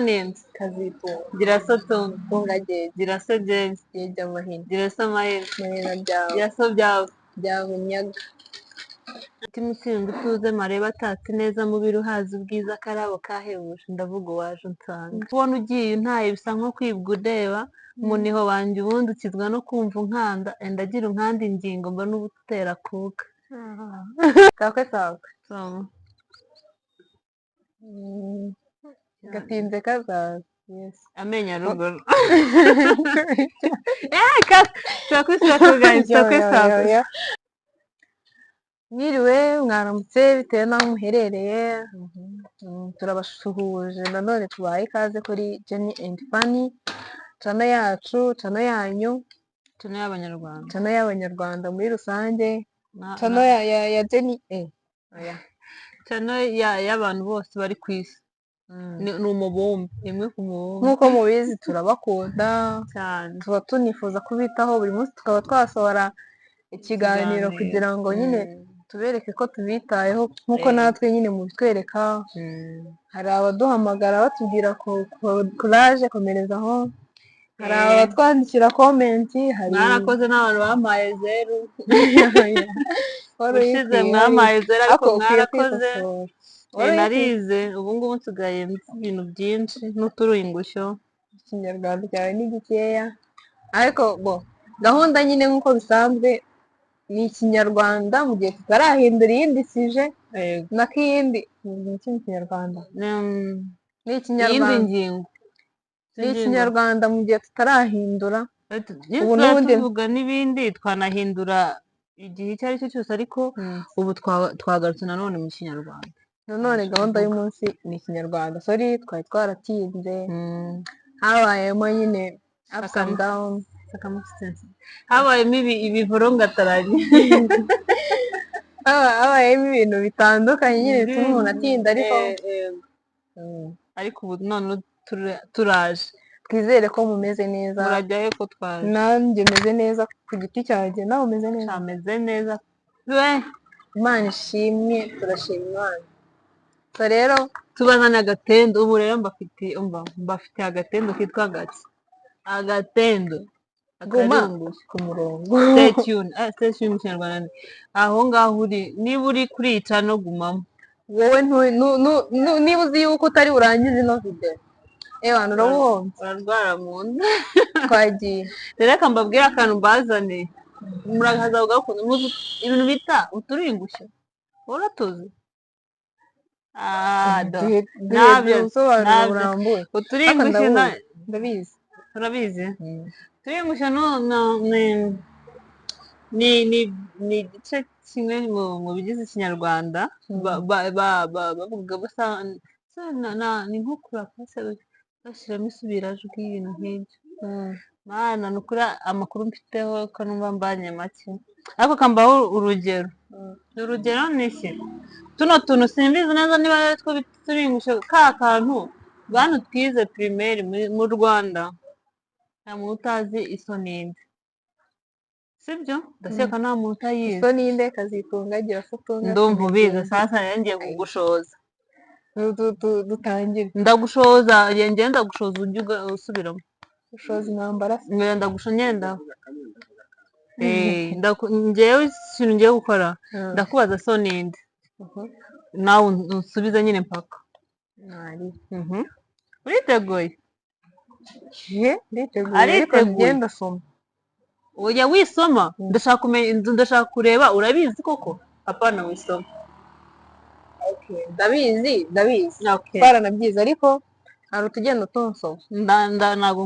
Ninde kazitunga Giraso Tom Bungagege Giraso James Yejya Mahina Giraso Mahirwe Marina byawe Giraso byawe Byabunyaga umutima usinga utuze mareba atatse neza mubiri uhaza ubwiza akarabo kahebuje ndavuga uwaje unsanga kubona ugiye untaye bisa nko kwibwa ureba umuniho wanjye ubundi ukizwa no kumva unkanda enda agira unkanda ingingo mbona uba utera akuka kakwe kakwe so gatinze kazaza yes amenyo aruguru sakwe guys sakwe mwiriwe mwaramutse bitewe n'aho muherereye turabasuhuje nanone tubaye ikaze kuri Jenny and Fanny channel yacu channel yanyu tune y'abanyarwanda channel y'abanyarwanda muri rusange channel ya Jenny oya channel y'abantu bose bari ku isi ni umubumbe imwe ku mubumbe nk'uko mubizi turabakunda cyane tuba tunifuza kubitaho buri munsi tukaba twasohora ikiganiro kugira ngo nyine tubereke ko tubitayeho nk'uko natwe nyine mubitwereka hari abaduhamagara batubwira ko courage komerezaho hari abatwandikira komenti hari mwarakoze n'abantu bampaye zeru ushize mwamaye zeru ariko mwarakoze narize ubu ngubu nsigaye ibintu byinshi n'uturuyingushyo ikinyarwanda cyawe ni gikeya ariko gahunda nyine nk'uko bisanzwe ni ikinyarwanda mu gihe tutarahindura iyindi sije n'akindi mu kinyarwanda ni ikinyarwanda ngingo ni ikinyarwanda mu gihe tutarahindura ubu n'ubundi tuvuga n'ibindi twanahindura igihe icyo ari cyo cyose ariko ubu twagarutse nanone mu kinyarwanda nanone gahunda y'umunsi ni ikinyarwanda sorry twari twaratinze habayemo nyine ups and down habayemo ibivorongataranye habayemo ibintu bitandukanye nyine bituma umuntu atinda ariko ubu none turaje twizere ko mumeze neza murajyayo ko twaje nanjye meze neza ku giti cyanjye nawe umeze neza ameze neza Imana ishimwe turashima Imana so rero tubazanye agatendo ubu rero mbafite agatendo kitwa agatendo guma ku murongo stay tuned mu kinyarwanda aho ngaho uri niba uri kurica no gumamo wowe niba uzi yuko utari burangize ino video abantu urabuhombe urarwara mu nda twagiye rero reka mbabwire akantu mbazane muragaza ugakunda ibintu bita uturingushyo uratuzi nabyo usobanura burambuye uturingushyo ndabizi urabizi uturingushyo ni igice kimwe mu bigize ikinyarwanda bavuga basa ni nko kurapase bashyiramo isubirajwi ibintu nk'ibyo mana ni ukuri amakuru mfiteho ko numva mbanye make ariko kambaho urugero ni iki tuno tuntu simbizi neza niba ari two turingusha ka kantu bantu twize primaire mu Rwanda nta muntu utazi iso ninde sibyo ndaseka nta muntu utayizi iso ninde kazitunga Giraso tunga ndumva ubizi sasa ngiye kugushoza dutangire ndagushoza ngenda ndagushoza ujye usubiramo ushoza intambara ngenda njyewe ikintu ngiye gukora ndakubaza so ninde nawe unsubize nyine mpaka uriteguye ariko ngenda soma ujya wisoma ndashaka kureba urabizi koko apana wisoma ndabizi twaranabyize ariko hari utugenda tunsoma ntabwo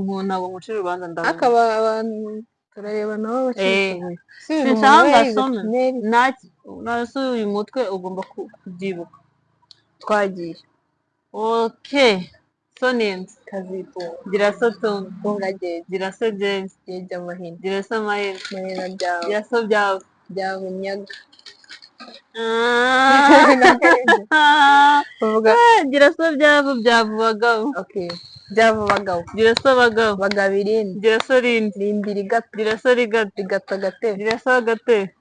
nkucira urubanza akaba abantu turareba nabo bacishije sinshaka asome nasi uyu mutwe ugomba kubyibuka twagiye so ninde kazitunga Giraso Tom Bungagege Giraso James Yejya Mahina Giraso Mahirwe Marina byawe Giraso byawe Byabunyaga Giraso byavubagaho byavubagaho Giraso bagabo bagabirindi Giraso rindi rindi rigata Giraso rigata rigata gatebe Giraso gatebe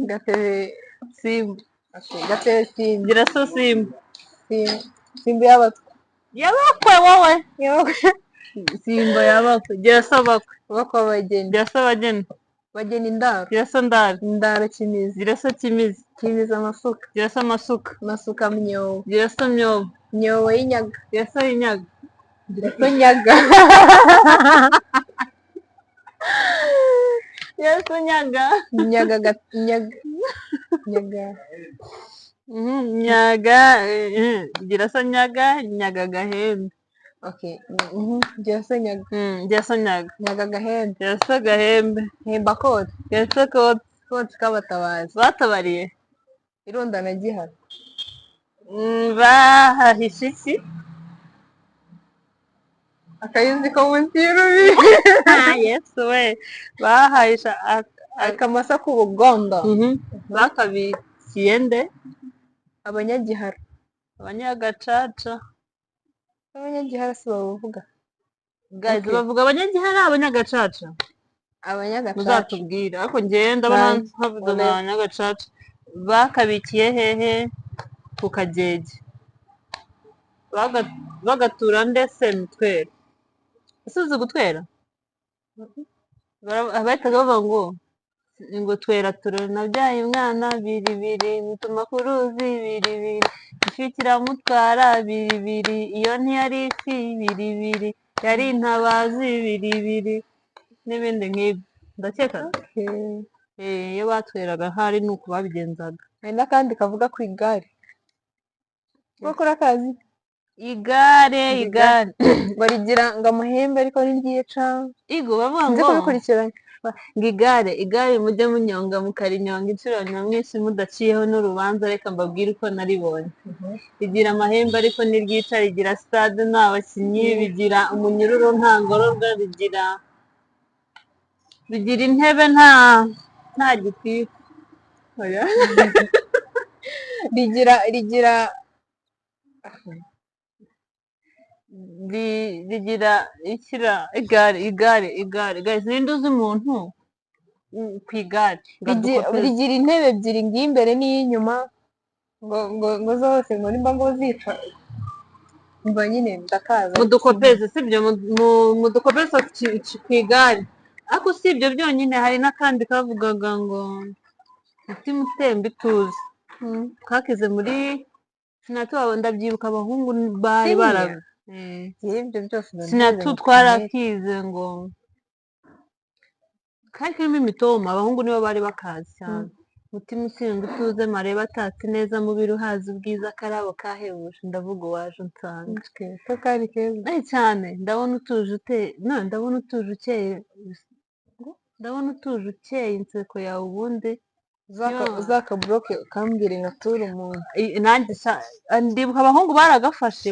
gatebe simba gatebe simba Giraso simba simba y'abatwa yabakwe wowe Yabakwe. simba yabakwe gira so bakwe Bakwa abageni. gira so bageni Bageni indaro. gira so ndari Indaro kimizi. gira so kimizi Kimizi amasuka. gira so amasuka Amasuka myobo. gira so myobo Myobo y'inyaga. gira so inyaga Gira so nyaga. gira so nyaga Nyaga nyaga. Nyaga. nyaga gira so nyaga nyaga gahembe Okay. Gira so nyaga. gira so nyaga Nyaga gahembe. gira so gahembe Hemba kode. gira so kotsi Kode k'abatabazi. batabariye Irondana gihari. bahahishe iki Akayuzi ko munsi y'urubi. yesu we bahahisha Akamasa k'ubugondo. bakabikiye nde Abanyagihara. abanyagacaca Abanyagihara si bavuga. guys Okay. bavuga abanyagihara abanyagacaca Abanyagacaca. muzatubwira ariko njyewe ndabona Right. havuga Ole. abanyagacaca bakabikiye hehe ku kagege bagatura ndetse mitwera ese uzi gutwera bahitaga bavuga ngo twera turere nabyaye umwana biribiri mutuma ku ruzi biribiri ifi kiramutwara biribiri iyo ntiyari ifi biribiri yari intabazi biribiri n'ibindi nk'ibyo ndakeka Okay. iyo batweraga hari ni uko babigenzaga Hari n'akandi kavuga ku igare. Bakora akazi. igare igare Ngo rigira ngo amahembe ariko niryica. igo bavuga Nzi ngo kubikurikiranya. ngo igare mujye munyonga mukarinyonga inshuro nyinshi mudaciyeho n'urubanza reka mbabwire uko naribonye rigira amahembe ariko niryica rigira stade nta bakinnyi bigira umunyururu nta ngororwa bigira intebe nta gitifu oya Rigira rigira igare guys ninde uzi umuntu ku igare rigira intebe ebyiri ng'imbere n'iy'inyuma ngo zose ngo nimba ngo zica mba nyine ndakaza mudukopeze sibyo mudukopeze ku igare ariko si ibyo byonyine hari n'akandi kavugaga ngo mutima utemba ituze kakize muri sinatu ndabyibuka abahungu bari barabe ibyo byose sinatu twarakize ngo kari karimo imitoma abahungu nibo bari bakazi cyane mutima usenga utuze mareba atatse neza mubiri uhaza ubwiza akarabo kahebuje ndavuga uwaje unsanga ko kari keza cyane ndabona utuje ukeye inseko yawe ubundi uzakaburoke ukambwira ngatura umuntu nanjye ndibuka abahungu baragafashe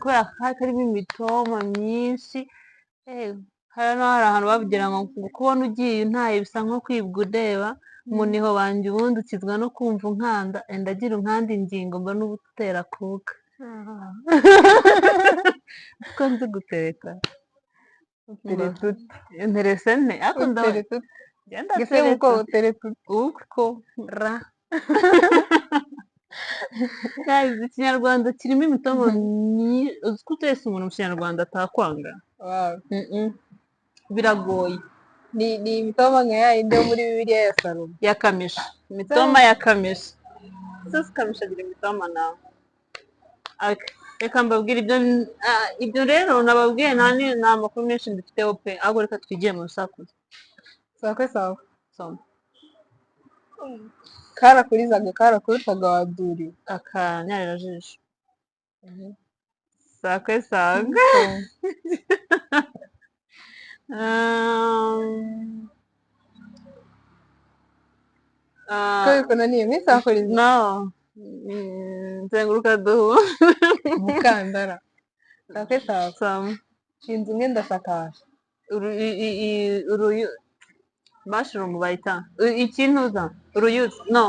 kubera kari karimo imitoma myinshi hari ahantu bavugira ngo kubona ugiye untaye bisa nko kwibwa ureba umuniho wanjye ubundi ukizwa no kumva unkanda ndagira unkanda ingingo mba n'ubutera kuka kuko nzi gutereka interese nte ariko gese uko utereka uko ra ikinyarwanda kirimo imitoma uzi ko utese umuntu mu kinyarwanda atakwanga biragoye ni imitoma nka yayindi yo muri bibiliya ya salomo ya kamisha imitoma ya kamisha zose kamisha agira imitoma nawe reka mbabwire ibyo rero nababwiye nta makuru menshi mbifiteho pe ahubwo reka twigiye mu bisakuzo sakwe sawa karakurizaga karakurutaga waduri akanyarira jisho sakwe sanga ko bikunaniye mwisakuriza no nzenguruka duhu umukandara sakwe sawa samu inzu imwe ndasakaje mushroom bayita ikintuza uruyuzi no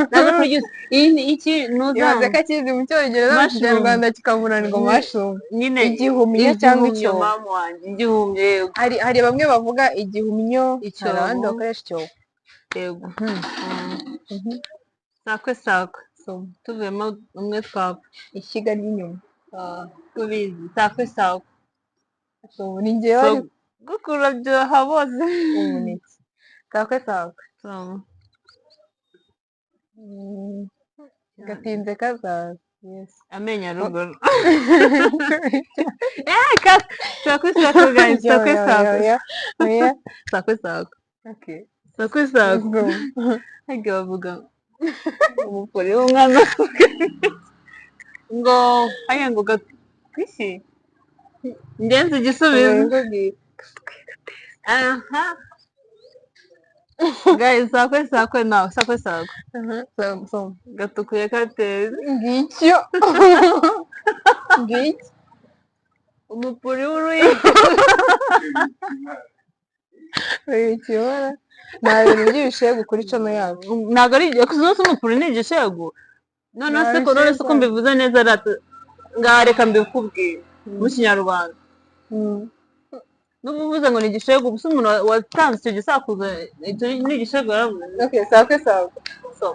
ntabwo uruyuzi iki nuza ibaze ko akizi mu cyongereza mu kinyarwanda kikamunanirwa mushroom nyine igihumyo cyangwa icyobo mama wanjye igihumyo hari bamwe bavuga igihumyo hari abandi bakoresha icyobo yego sakwe tuvuyemo umwe twapfa ishyiga ry'inyuma kubizi sakwe sakwe ni njyewe so ari gukura byoha bose umuneke sakwe sakwe so gatinze kazaza yes amenyo ya ruguru sakwe sakwe guys sakwe sakwe oya sakwe sakwe okay sakwe sakwe go hage bavuga umupori w'umwana ngo haya ngo gatwishi ngenzi igisubizo aha guys sakwe sakwe nawe sakwe sakwe so gatukuye kateze ngicyo ngicyo umupuri w'uruyiko ikibara nta bintu by'ibishegu kuri cano yabo ntabwo ari ibyo kuko umupuri ni igishego noneho se ko none se ko mbivuze neza rata ngaha reka mbikubwire mu kinyarwanda n'ubu uvuze ngo ni igishego gusa umuntu watanze icyo gisakuzo icyo ni igishego yaravuze okay sakwe sakwe so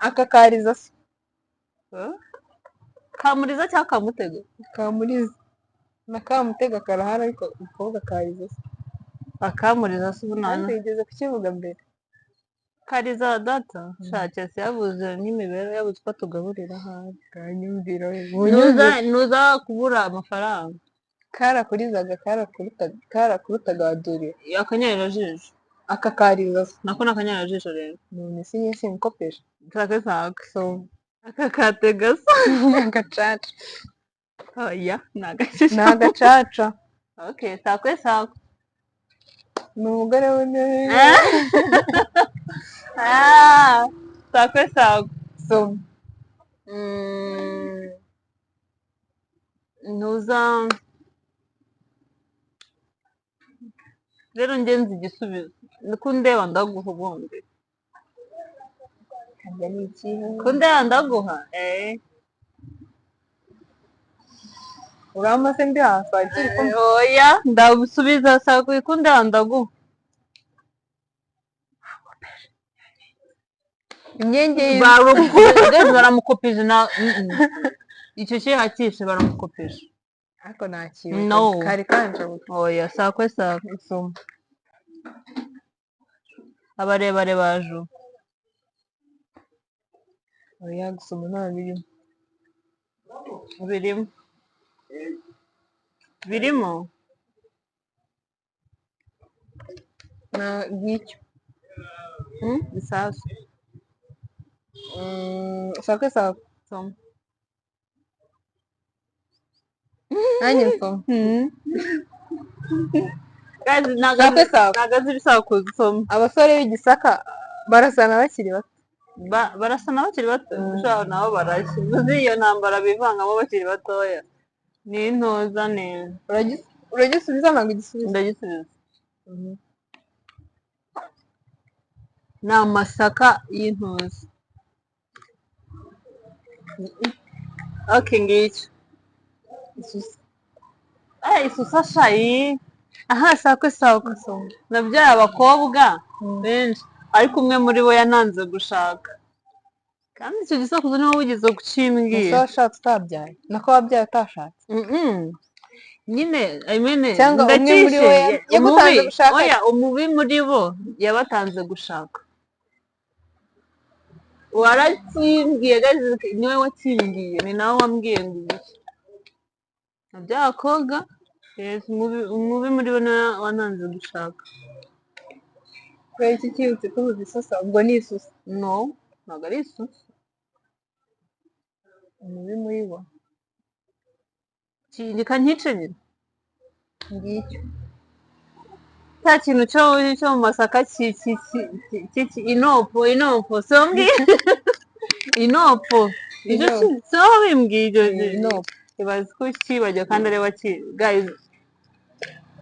akakariza se kamuriza cyangwa kamutego kamuriza na kamutega karahari ariko umukobwa kariza se akamuriza se ubu nta yigeze kukivuga mbere kariza data shakese yabuze n'imibereho yabuze uko tugaburira hanze kanyumviro nuza kubura amafaranga karakurizaga karakurutaga wadurira akanyarira jisho akakariza se nako ni akanyarira jisho rero none si nyese mukopesha sakwe sakwe so akakatega se agacaca oya ni ni agacaca okay sakwe sakwe ni umugore we sakwe sakwe so ntuza rero ngenzi igisubizo niko ndeba ndaguha ubundi kajya ni ikihe ko ndeba ndaguha urama se ndi hasi wakiri kumwe oya ndabusubiza sakwe ko ndeba ndaguha inyengi baramukopije na icyo cyaha cyishe baramukopije ariko ntakiwe no kari kanjabuka oya sakwe sakwe isoma abarebare baju oya gusoma nta birimo birimo birimo na ngicyo bisasu sakwe sakwe soma nanjye nsoma ntabwo azi ibisakuzo soma abasore b'igisaka barasana bakiri bato barasana bakiri bato ushobora nabo barashya uzi iyo ntambara bivangamo bakiri batoya ni intoza neza uragisubiza ntabwo igisubiza ndagisubiza ni amasaka y'intuza okay ngicyo isusa isusa shayi aha sakwe sakwe nabyaye abakobwa benshi ariko umwe muri bo yananze gushaka kandi icyo gisakuzo niwe wigeze kucimbwira ese washatse utabyaye nako wabyaye utashatse nyine cyangwa umwe muri bo yagutanze gushaka oya umubi muri bo yabatanze gushaka warakimbwiye niwe wakimbwiye ni nawe wambwiye ngo ibiki nabyaye abakobwa umubi muri bo niwe wananze gushaka kubera iki cyibutse ko ubuze isusa ubwo ni isusa no ntabwo ari isusa umubi muri bo reka nkice nyine ngicyo cya kintu cyo mu masaka inopo so mbwiye inopo so bimbwiye inopo ibaze ko kibagiwe kandi ari guys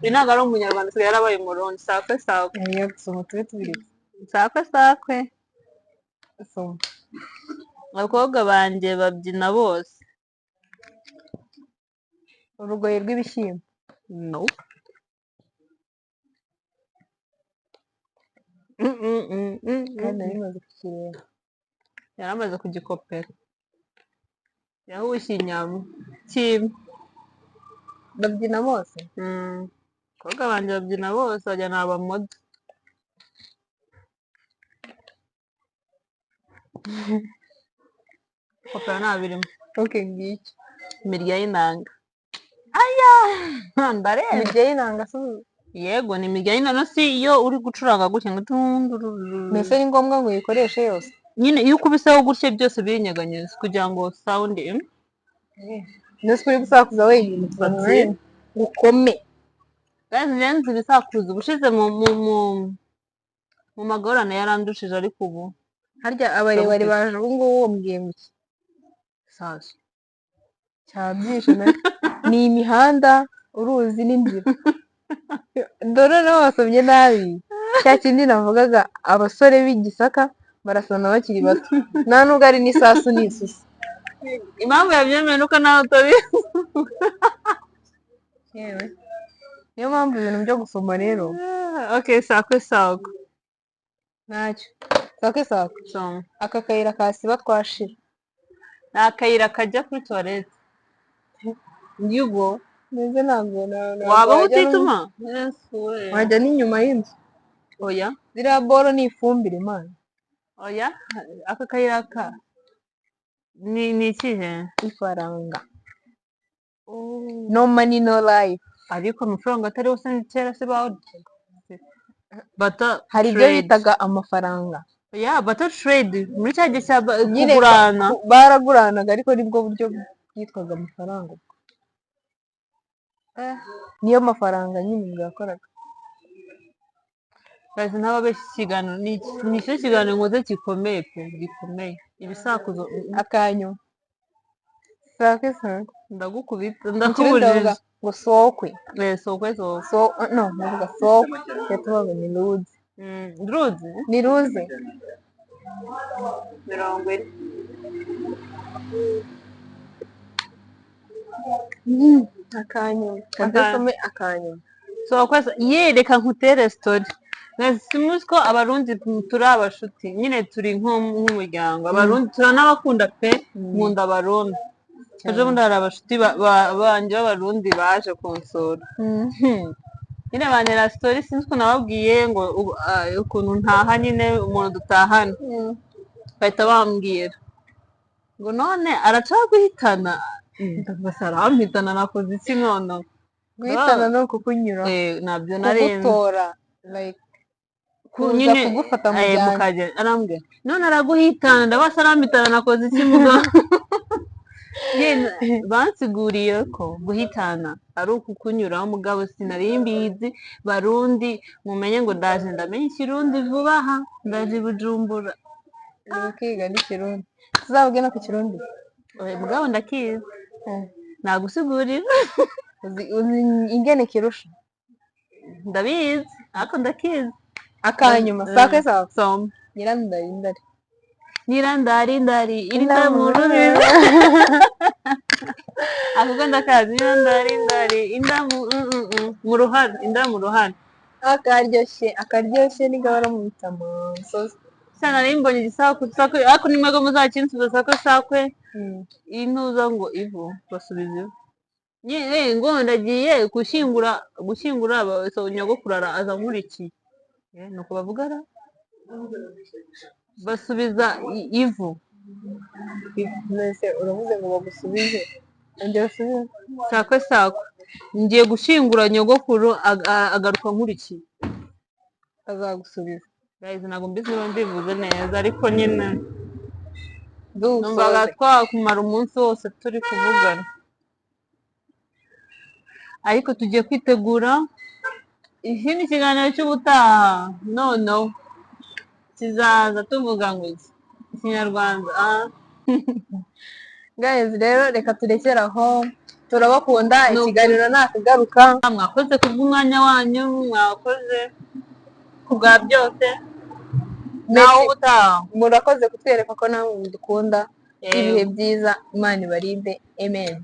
uyu ntabwo ari umunyarwanda asigaye yarabaye umurundi sakwe sakwe niyo gusoma tube tubiri sakwe sakwe soma abakobwa banjye babyina bose urugoyi rw'ibishyimbo no kandi nari maze kukireba yaramaze kugikopera yahushye inyama kimwe. babyina bose. Abakobwa banjye babyina bose wagira ni abamodo. Kopera nta birimo. Okay, ngicyo Imirya y'inanga. Aya ndarenze. imirya y'inanga se Yego ni imirya y'inanga si iyo uri gucuranga gutya ngo mbese ni ngombwa ngo uyikoreshe yose? nyine iyo ukubiseho gutya byose birinyeganyeza kugira ngo sound ndetse uri gusakuza wenyine ukome. guys nzi ibisakuza ubushize mu magorane yarandushije ariko ubu harya abarebare baje ubu ngubu wambwiye ngo iki sasa cyabyishe ni imihanda uruzi n'inzira. dore nawe wasomye nabi cya kindi navugaga abasore b'igisaka barasana bakiri bato nta nubwo ari n'isasu n'isusa. impamvu yabyemeye nuko nawe utabizi. yewe niyo mpamvu ibintu byo gusoma rero. Okay, sakwe sakwe ntacyo sakwe sakwe. soma. aka kayira kasiba twashira ni akayira kajya kuri toilette. yugo mbese ntabwo waba utituma wajya n'inyuma y'inzu. oya ziriya boro ni ifumbire man. oya aka kayira ka ni ikihe? ifaranga. no money no life. ariko amafaranga atari yose ni kera se bata hari ibyo bitaga amafaranga. ya bata trade muri cya gihe cya kugurana baraguranaga ariko nibwo buryo bwitwaga amafaranga. niyo mafaranga nyine bwakoraga. guys ntababeshya ikiganiro ni cyo kiganiro nkoze gikomeye pe gikomeye ibisakuzo akanyu sakwe sakwe ndagukubita ndakubujije ngo sokwe sokwe no ndavuga sokwe yatubaga ni ruzi. ruzi ni ruzi 40 akanyu kadasome akanyu sokwe yereka nkutere story. simuzi ko abarundi turi abashuti nyine turi nk'umuryango abarundi turanabakunda pe nkunda abarundi. ejo bundi hari abashuti banjye b'abarundi baje kunsura nyine bantera story sinzi ko nababwiye ngo ukuntu ntaha nyine umuntu dutahana bahita bambwira ngo none arashaka guhitana ndabasa arampitana nakoze iki none guhitana no kukunyura nabyo narenze kugutora like nyine kugufata mu byanya arambwira none araguhitana ndabasa arampitana nakoze iki muga bansiguriye ko guhitana ari ukukunyuraho mugabo sinari mbizi barundi mumenye ngo ndaje ndamenye ikirundi vuba aha ndaje Bujumbura ukiga n'ikirundi tuzavuge no ku kirundi mugabo ndakizi nagusigurira uzi ingene kirusha ndabizi ariko ndakizi akanyuma sakwe sakwe soma nyirandari nyirandari inda mu rurimi ako ndakazi nyirandari inda mu ruhara inda mu ruhara akaryoshye n'igahora mu bitamo sana rimbonye igisakwe ariko nimwego muzakinsubiza sakwe sakwe intuza ngo ivu basubize nyine ngo ndagiye gushyingura nyogokuru aza nkurikiye nuko bavugara basubiza ivu mbese uravuze ngo bagusubize ongera usubize sakwe sakwe ngiye gushyingura nyogokuru agaruka nkurikiye azagusubiza guys ntabwo mbizi niba mbivuze neza ariko nyine numvaga twakumara umunsi wose turi kuvugana ariko tugiye kwitegura ikindi kiganiro cy'ubutaha noneho kizaza tuvuga ngo ikinyarwanda guys rero reka turekere aho turabakunda ikiganiro nakagaruka mwakoze kubw'umwanya wanyu mwakoze kubwa byose nawe ubutaha murakoze kutwereka ko namwe mudukunda ibihe byiza Imana ibarinde amen.